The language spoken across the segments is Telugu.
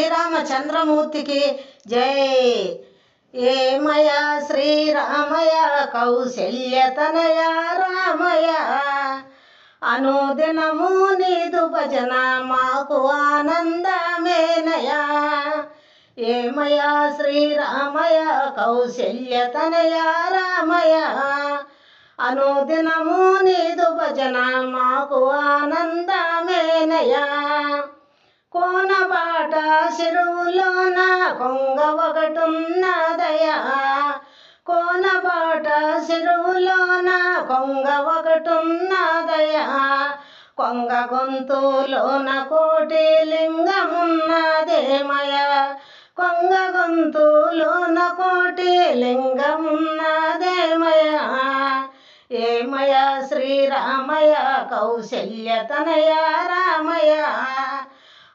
శ్రీరామచంద్రమూర్తికి జై. ఏమయ శ్రీరామయ కౌశల్య తనయ రామయ, అనుదినము నీదు భజన మాకు ఆనందమేనయ. ఏమయ శ్రీరామయ కౌశల్య తనయ రామయ, అనుదినము నీదు భజన మాకు ఆనందమేనయ. కోనబాట చెరువులోన కొంగ ఒకటున్నదయా, కోనబాట చెరువులోన కొంగ ఒకటున్నదయా. కొంగ గొంతులోన కోటి లింగమున్నదేమయ, కొంగ గొంతులోన కోటి లింగమున్నదేమయ. ఏమయ శ్రీరామయ కౌశల్య తనయ రామయ,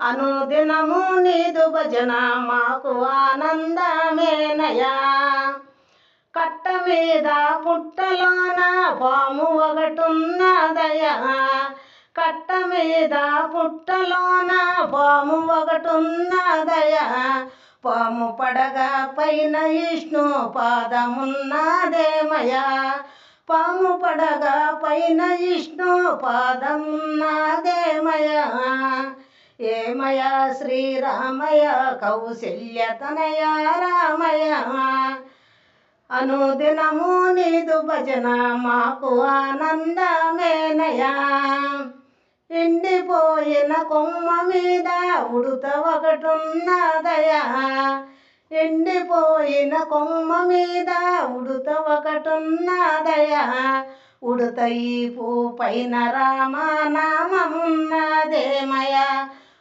అనుదినము నీదు భజన మాకు ఆనందమేనయ. కట్ట మీద పుట్టలోన పాము ఒకటున్నదయా, కట్ట మీద పుట్టలోన పాము ఒకటున్నదయా. పాము పడగ పైన విష్ణు పాదమున్నదేమయ, పాము పడగ పైన విష్ణు పాదమున్నదేమయ. ఏమయ శ్రీరామయ కౌశల్య తనయ రామయ, అనుదినము నీదు భజన మాకు ఆనందమేనయ. ఎండిపోయిన కొమ్మ మీద ఉడుత ఒకటున్నదయా, ఎండిపోయిన కొమ్మ మీద ఉడుత ఒకటున్నదయా. ఉడుత ఈపు పైన రామనామమున్నదేమయ,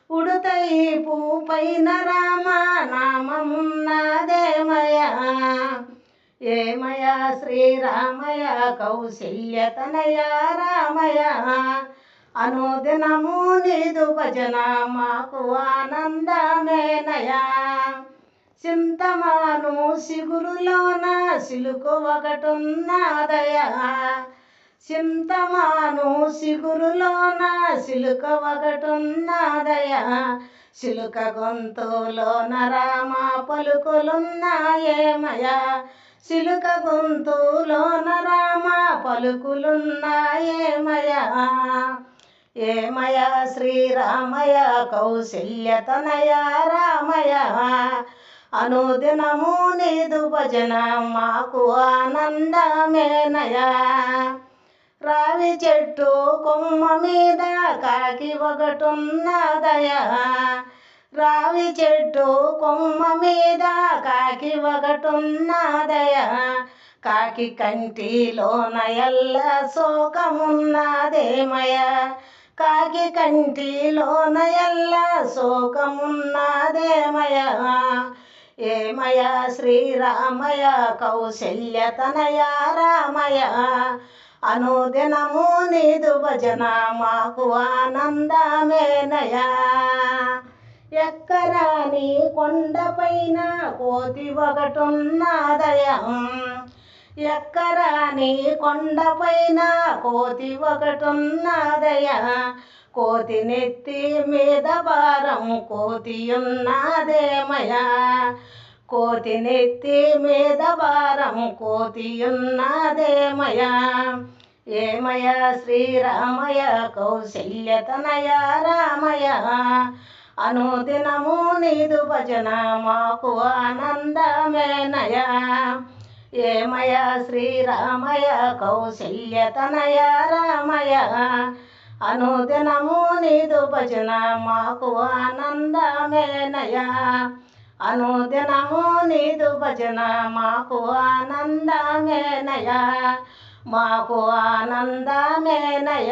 ఉడుత ఈపు పైన రామనామమున్నదేమయ. ఏమయ శ్రీరామయ కౌశల్య తనయ రామయ, అనుదినము నీదు భజన మాకు ఆనందమేనయ. చింతమాను సిగురులోన సిలుక ఒకటున్నదయా, చింతమాను సిగురులోన సిలుక ఒకటున్నదయా. సిలుక గొంతులోన రామ పలుకులున్నాయేమయ, సిలుక గొంతులోన రామ పలుకులున్నాయేమయ. ఏమయ శ్రీరామయ కౌశల్య తనయ రామయ, అనుదినము నీదు భజన మాకు ఆనందమేనయ. రావి చెట్టు కొమ్మ మీద కాకి ఒకటున్నదయా, రావి చెట్టు కొమ్మ మీద కాకి ఒకటున్నదయా. కాకి కంటిలోన ఎల్ల శోకమున్నదేమయ, కాకి కంటిలోన ఎల్ల శోకమున్నదేమయ. ఏమయ శ్రీరామయ కౌశల్య తనయ రామయ, అనుదినము నీదు భజన మాకు ఆనందమేనయ. ఎక్కరాని కొండపైన కోతి ఒకటున్నదయా, ఎక్కరాని కొండపైన కోతి ఒకటున్నదయా. కోతి నెత్తి మీద భారం కోతి ఉన్నదేమయ, కోతి నెత్తి మీద భారం కోతి ఉన్నదేమయ. ఏమయ శ్రీరామయ కౌశల్య తనయ రామయ, అనుదినము నీదు భజన మాకు ఆనందమేనయ. ఏమయ శ్రీరామయ కౌశల్య తనయ రామయ, అనుదినము నీదు భజన మాకు ఆనందమేనయ. అనుదినము నీదు భజన మాకు ఆనందమేనయ, మాకు ఆనందమేనయ.